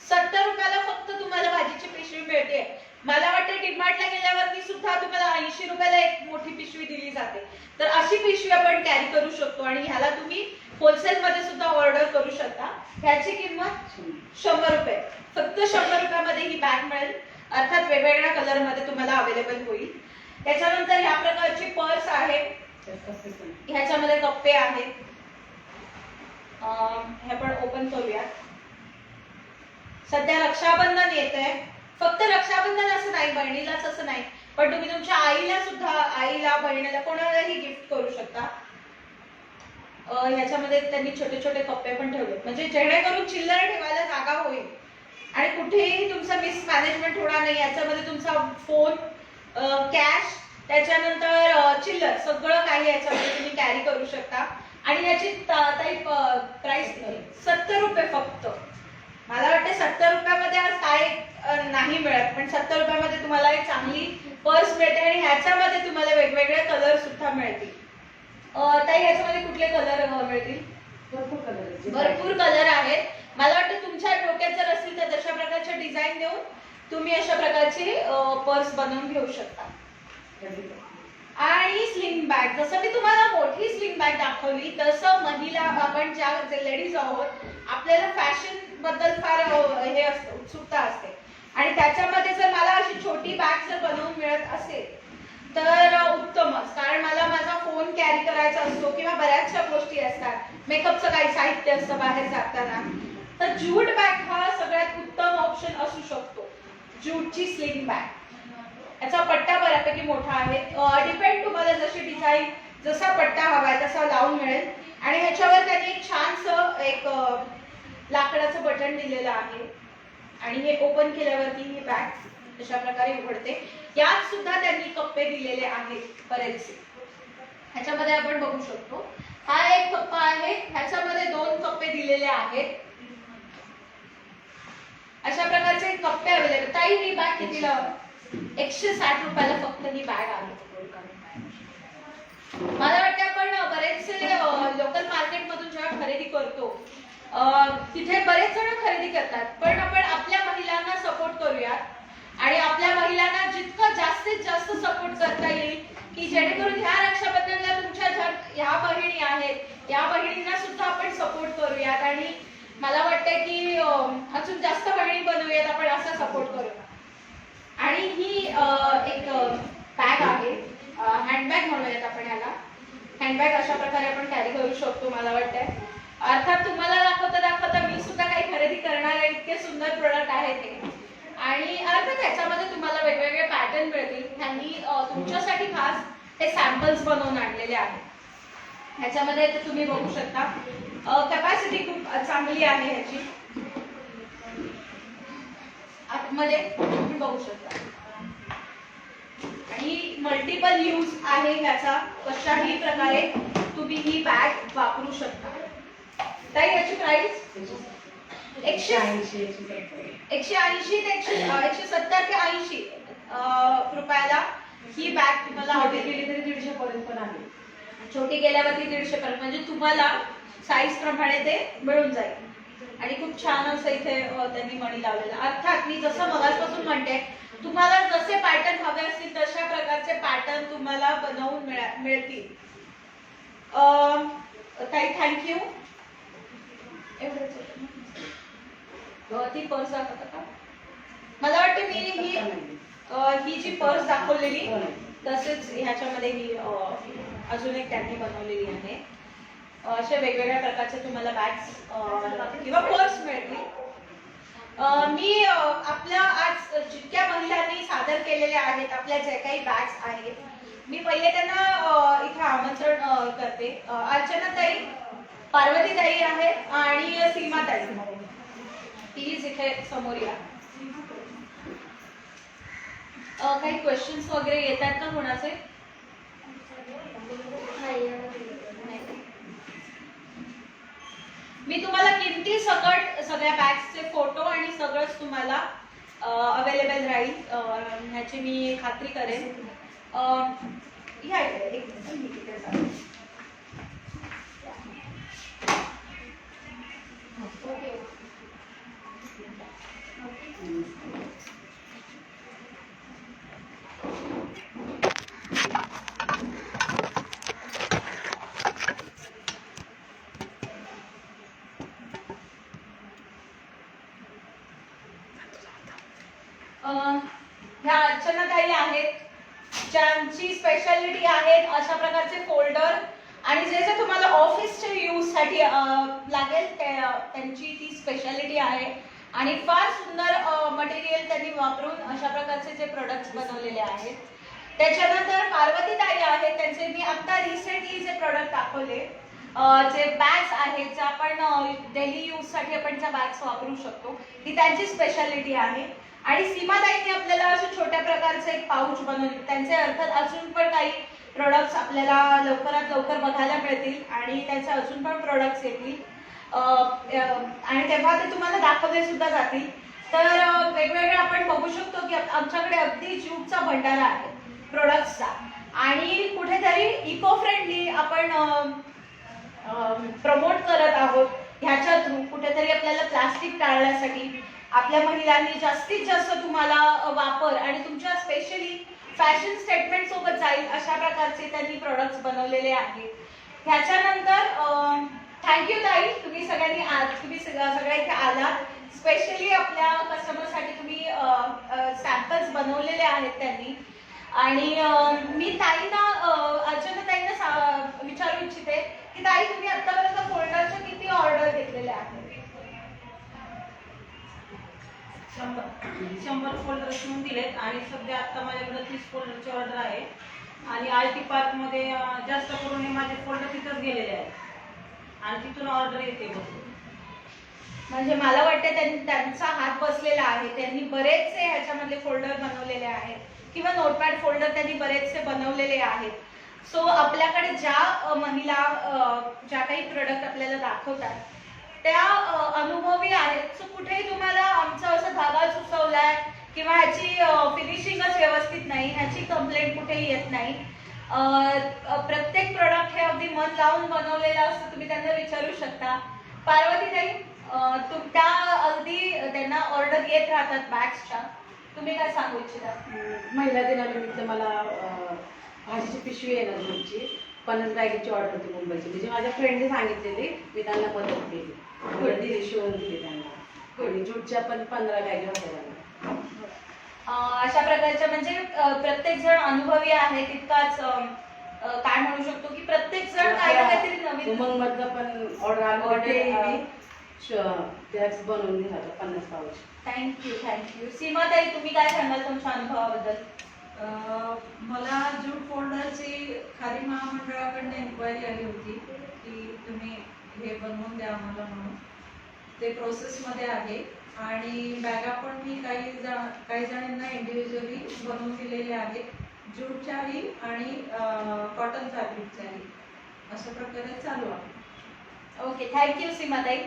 70 रुपयाला फक्त तुम्हाला भाजीची पिशवी मिळते. मला वाटतं डीमार्टला गेल्यावरती सुद्धा तुम्हाला 80 रुपयाला एक मोठी पिशवी दिली जाते. तर अशी पिशवी आपण कॅरी करू शकतो आणि ह्याला तुम्ही होलसेल मध्ये सुद्धा ऑर्डर करू शकता. ह्याची किंमत 100 रुपये, फक्त 100 रुपयामध्ये ही बॅग मिळेल. अर्थात वेगवेगळ्या कलर मध्ये तुम्हाला अवेलेबल होईल. त्याच्यानंतर ह्या प्रकारची पर्स आहे, ह्याच्यामध्ये कप्पे आहेत. हे पण ओपन करूयात. सध्या रक्षाबंधन येतंय, फक्त रक्षाबंधन असं नाही, बहिणीलाच असं नाही, पण तुम्ही तुमच्या आईला सुद्धा, आईला, बहिणीला, कोणालाही गिफ्ट करू शकता. ह्याच्यामध्ये त्यांनी छोटे छोटे कप्पे पण ठेवले, म्हणजे जेणेकरून चिल्लर ठेवायला जागा होईल आणि कुठेही तुमचा मिसमॅनेजमेंट होणार नाही. याच्यामध्ये तुमचा फोन, कॅश, त्याच्यानंतर चिल्लर, सगळं काही याच्यामध्ये तुम्ही कॅरी करू शकता. आणि याची ताई प्राइस 70 रुपये फक्त. मला वाटते 70 रुपयामध्ये आज काय नाही मिळत, पण 70 रुपयामध्ये तुम्हाला एक चांगली पर्स मिळते आणि ह्याच्यामध्ये तुम्हाला वेगवेगळे कलर सुद्धा मिळतील. ताई ह्याच्यामध्ये कुठले कलर मिळतील? भरपूर कलर आहेत. मला वाटतं तुमच्या डोक्यात जर असतील तर तशा प्रकारचे डिझाईन देऊन तुम्ही अशा प्रकारचे पर्स बनवून घेऊ शकता. आणि स्लिंग बॅग, जसं मी तुम्हाला मोठी स्लिंग बॅग दाखवली, तसं महिला, आपण ज्या लेडीज आहोत, आपल्याला फॅशन बद्दल फार हे असतं, उत्सुकता असते. आणि त्याच्यामध्ये जर मला अशी छोटी बॅग जर बनवून मिळत असेल तर उत्तमच, कारण मला माझा फोन कॅरी करायचा असतो किंवा बऱ्याचशा गोष्टी असतात, मेकअपचं काही साहित्य असतं बाहेर जाताना, तर ज्यूट बॅग हा सगळ्यात उत्तम ऑप्शन असू शकतो. ज्यूटची स्लिंग बॅग, याचा पट्टा बऱ्यापैकी मोठा आहे. डिपेंड तुम्हाला जशी डिझाईन, जसा पट्टा हवाय तसा लावून मिळेल. आणि ह्याच्यावर त्यांनी एक छानसं एक लाकडाचं बटन दिलेलं आहे आणि हे ओपन केल्यावरती ही बॅग अशा प्रकारे उघडते. यात सुद्धा त्यांनी कप्पे दिलेले आहेत बरेचसे. ह्याच्यामध्ये आपण बघू शकतो, हा एक कप्पा आहे, ह्याच्यामध्ये 2 कप्पे दिलेले आहेत. अशा प्रकारचे कप्पे अवेलेबल. ताई ही बॅग कितीला? 160 रुपयाला फक्त ही बॅग आहे. मला वाटतं आपण बरेचसे लोकल मार्केट मधून जेव्हा खरेदी करतो तिथे बरेच जण खरेदी करतात, पण आपण आपल्या महिलांना सपोर्ट करूयात आणि आपल्या महिलांना जितकं जास्तीत जास्त सपोर्ट करता येईल की जेणेकरून ह्या रक्षाबंधनला तुमच्या ह्या बहिणी आहेत, या बहिणींना सुद्धा आपण सपोर्ट करूयात. आणि मला वाटतं की अजून जास्त बहिणी बनवूयात आपण, असा सपोर्ट करूया. आणि ही एक बॅग आहे, हँडबॅग म्हणूयात आपण ह्याला. हँडबॅग अशा प्रकारे आपण कॅरी करू शकतो. मला वाटतंय, अर्थात तुम्हाला दाखवता मी सुद्धा काही खरेदी करणार आहे, इतके सुंदर प्रोडक्ट आहे ते. आणि अर्थात ह्याच्यामध्ये तुम्हाला वेगवेगळे पॅटर्न मिळतील. त्यांनी तुमच्यासाठी खास हे सॅम्पल्स बनवून आणलेले आहेत. ह्याच्यामध्ये तुम्ही बघू शकता, कॅपॅसिटी खूप चांगली आहे ह्याची. आतमध्ये तुम्ही बघू शकता आणि मल्टिपल यूज आहे ह्याचा. कशाही प्रकारे तुम्ही ही बॅग वापरू शकता. ताई याची प्राइस 180 ते 170 ते 80 रुपयाला ही बॅग तुम्हाला अवेलेबल. 150 पर्यंत पण आहे. छोटी गेल्यावरती 150 पर्यंत, म्हणजे तुम्हाला साईज प्रमाणे ते मिळून जाईल. आणि खूप छान असं इथे त्यांनी मणी लावलेलं. अर्थात मी जसं मगासपासून म्हणते, तुम्हाला जसे पॅटर्न हवे असतील तशा प्रकारचे पॅटर्न तुम्हाला बनवून मिळतील. ताई थँक्यू. ती पर्स दाखवता का? मला वाटतं मी ही जी पर्स दाखवलेली तसेच ह्याच्यामध्ये ही अजून एक त्यांनी बनवलेली आहे. अशा वेगवेगळ्या प्रकारचे तुम्हाला बॅग्स किंवा पर्स मिळतील. मी आपल्या आज जितक्या महिलांनी सादर केलेल्या आहेत आपल्या जे काही बॅग्स आहेत, मी पहिले त्यांना इथे आमंत्रण करते. अर्चनाताई, पार्वतीताई आहेत आणि सीमाताई, प्लीज इथे समोर या. काही क्वेश्चन्स वगैरे येत आहेत का कोणाचे? मी तुम्हाला किमती सकट सगळ्या बॅग्सचे फोटो आणि सगळंच तुम्हाला अवेलेबल राहील ह्याची मी खात्री करेन. या इकडे, एक मिनिट इकडे जा. ह्या अर्चनाताई आहेत ज्यांची स्पेशालिटी आहेत अशा प्रकारचे फोल्डर आणि जे जे तुम्हाला ऑफिसच्या यूज साठी लागेल त्यांची ती स्पेशालिटी आहे आणि फार सुंदर मटेरियल त्यांनी वापरून अशा प्रकारचे जे प्रोडक्ट्स बनवलेले आहेत. त्याच्यानंतर पार्वतीताई आहेत, त्यांचे मी आता रिसेंटली जे प्रोडक्ट दाखवले जे बॅग्स आहेत जे आपण डेली यूज साठी आपण ज्या बॅग्स वापरू शकतो ही त्यांची स्पेशालिटी आहे. आणि सीमाताईंनी आपल्याला अशा छोट्या प्रकारचे एक पाऊच बनवले. त्यांचे अर्थात अजून पण काही प्रोडक्ट्स आपल्याला लवकरात लवकर बघायला मिळतील आणि त्याचे अजून पण प्रोडक्ट्स येतील आणि तेव्हा ते तुम्हाला दाखवले सुद्धा जातील. तर वेगवेगळे आपण बघू शकतो की आमच्याकडे अगदी ज्यूटचा भंडारा आहे प्रोडक्ट्सचा आणि कुठेतरी इको फ्रेंडली आपण प्रमोट करत आहोत. ह्याच्या थ्रू कुठेतरी आपल्याला प्लास्टिक टाळण्यासाठी आपल्या महिलांनी जास्तीत जास्त तुम्हाला वापर आणि तुमच्या स्पेशली फॅशन स्टेटमेंट सोबत जाईल अशा प्रकारचे त्यांनी प्रोडक्ट्स बनवलेले आहेत. ह्याच्यानंतर थँक्यू ताई, तुम्ही सगळ्यांनी तुम्ही सगळ्या इथे आलात. स्पेशली आपल्या कस्टमरसाठी तुम्ही सॅम्पल्स बनवलेले आहेत त्यांनी. आणि मी ताईंना अर्चनाताईंना विचारू इच्छिते की ताई तुम्ही आतापर्यंत फोल्डरच्या किती ऑर्डर घेतलेल्या आहेत? 100 फोल्डर शिवून दिलेत आणि सध्या आता माझ्याकडे 30 फोल्डरची ऑर्डर आहे आणि आयटी पार्क मध्ये जास्त करून हे माझे फोल्डर तिथंच गेलेले आहेत आणि तिथून ऑर्डर येते बघ. म्हणजे मला वाटतं त्यांचा हात बसलेला आहे. त्यांनी बरेचसे ह्याच्यामधले फोल्डर बनवलेले आहेत किंवा नोटपॅड फोल्डर त्यांनी बरेचसे बनवलेले आहेत. सो आपल्याकडे ज्या महिला ज्या काही प्रोडक्ट आपल्याला दाखवतात त्या अनुभवी आहेत. सो कुठेही तुम्हाला आमचं असं धागा सुचवलाय किंवा ह्याची फिनिशिंगच व्यवस्थित नाही ह्याची कंप्लेंट कुठेही येत नाही. प्रत्येक प्रोडक्ट हे अगदी मन लावून बनवलेलं असतं. तुम्ही त्यांना विचारू शकता. पार्वतीताई, त्या अगदी त्यांना ऑर्डर येत राहतात बॅग्सच्या, तुम्ही काय सांगू इच्छिता? महिला दिनानिमित्त मला भाजीची पिशवी आहे ना दूधची 50 बॅगेची ऑर्डर होती मुंबईची. म्हणजे माझ्या फ्रेंडने सांगितलेली, मी त्यांना मदत केली, दिली, शिवून दिली त्यांना. आणि ज्यूटच्या पण 15 बॅगे होत्या त्यांना. अशा प्रकारच्या म्हणजे प्रत्येक जण अनुभवी आहे तितकाच काय म्हणू शकतो की प्रत्येक जण काही ना काहीतरी नवीन. उमंग मधलं पण ऑर्डर आली त्याच बनवून दिला 50 पाऊच. थँक्यू. सीमाताई, तुम्ही काय सांगाल तुमच्या अनुभवाबद्दल? मला ज्यूट फोल्डरची खारी महामंडळाकडून इन्क्वायरी आली होती की तुम्ही हे बनवून द्या आम्हाला म्हणून. ते प्रोसेसमध्ये आहे आणि बॅगा पण मी काही जणांना इंडिव्हिज्युअली बनवून दिलेल्या आहेत, ज्यूटच्याही आणि कॉटन फॅब्रिकच्याही. अशा प्रकारे चालू आहे. ओके, थँक्यू सीमाताई.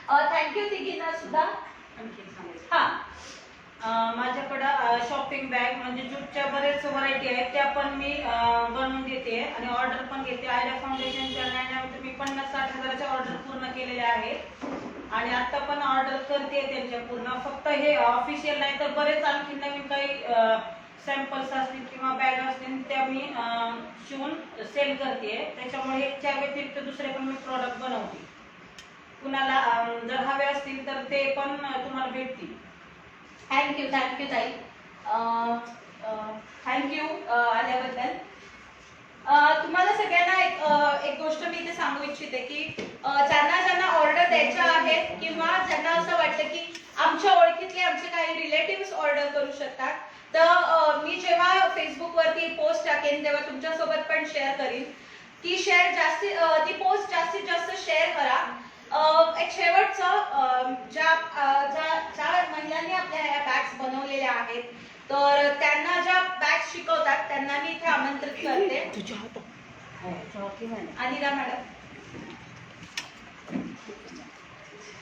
थँक्यू तिघींना सुद्धा. आणखी सांगायचं हा, माझ्याकडं शॉपिंग बॅग म्हणजे ज्यूटच्या बरेच व्हरायटी आहेत त्या पण मी बनवून देते आणि ऑर्डर पण घेते. आयडिया फाउंडेशनच्या नावाने मी 50-60 हजाराच्या ऑर्डर पूर्ण केलेल्या आहेत आणि आता पण ऑर्डर करते त्यांच्या पूर्ण. फक्त हे ऑफिशियल नाही तर बरेच आणखी नवीन काही सॅम्पल्स असतील किंवा बॅग असतील त्या मी शिवून सेल करते. त्याच्यामुळे ह्याच्या व्यतिरिक्त दुसरे पण मी प्रॉडक्ट बनवते. कुणाला जर हवे असतील तर ते पण तुम्हाला भेटतील. थँक्यू ताई. थँक्यू आल्याबद्दल. तुम्हाला सगळ्यांना एक गोष्ट मी इथे सांगू इच्छिते की ज्यांना ऑर्डर द्यायच्या आहेत किंवा ज्यांना असं वाटतं की आमच्या ओळखीतले आमचे काही रिलेटिव्स ऑर्डर करू शकतात, तर मी जेव्हा फेसबुकवरती पोस्ट टाकेन तेव्हा तुमच्यासोबत पण शेअर करीन. ती पोस्ट जास्तीत जास्त शेअर करा. एक शेवटचं ज्या महिलांनी आपल्या ह्या बॅग्स बनवलेल्या आहेत तर त्यांना ज्या बॅग्स शिकवतात त्यांना मी इथे आमंत्रित करते.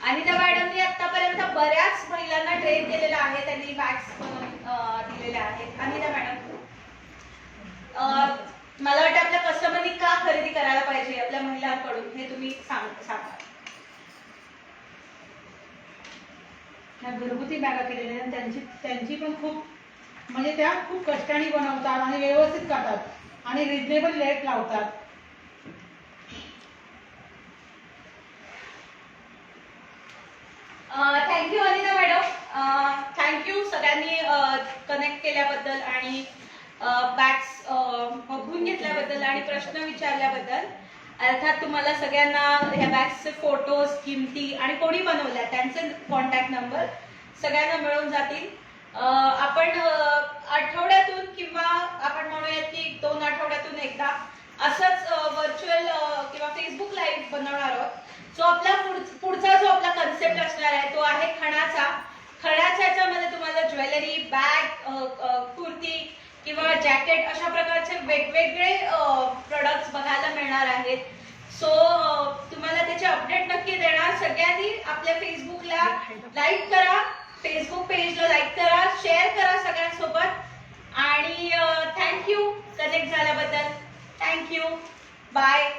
अनिता मॅडमनी आतापर्यंत बऱ्याच महिलांना ट्रेन केलेलं आहे. त्यांनी बॅग्स बनवून दिलेल्या आहेत. अनिता मॅडम, मला वाटतं आपल्या कस्टमरनी का खरेदी करायला पाहिजे आपल्या महिलांकडून हे तुम्ही सांगा. ह्या घरगुती बॅगा केलेल्या आहेत त्यांची पण खूप म्हणजे त्या खूप कष्टाने बनवतात आणि व्यवस्थित करतात आणि रिजनेबल रेट लावतात. Thank you Anita madam. थँक्यू सगळ्यांनी कनेक्ट केल्याबद्दल आणि बॅग्स बघून घेतल्याबद्दल आणि प्रश्न विचारल्याबद्दल. अर्थात तुम्हाला सगळ्यांना ह्या बॅग्सचे फोटोज, किमती आणि कोणी बनवल्या त्यांचे कॉन्टॅक्ट नंबर सगळ्यांना मिळून जातील. आपण आठवड्यातून किंवा आपण म्हणूयात की 2 आठवड्यातून एकदा असंच व्हर्च्युअल किंवा फेसबुक लाईव्ह बनवणार आहोत. जो आपला पुढचा जो आपला कन्सेप्ट असणार आहे तो आहे खणाचा. याच्यामध्ये तुम्हाला ज्वेलरी, बॅग, कुर्ती किंवा जॅकेट अशा प्रकारचे वेगवेगळे प्रोडक्ट्स बघायला मिळणार आहेत. सो तुम्हाला त्याचे अपडेट नक्की देणार. सगळ्यांनी आपल्या फेसबुकला लाईक करा, फेसबुक पेजला लाईक करा, शेअर करा सगळ्यांसोबत आणि थँक्यू कनेक्ट झाल्याबद्दल. थँक्यू. बाय.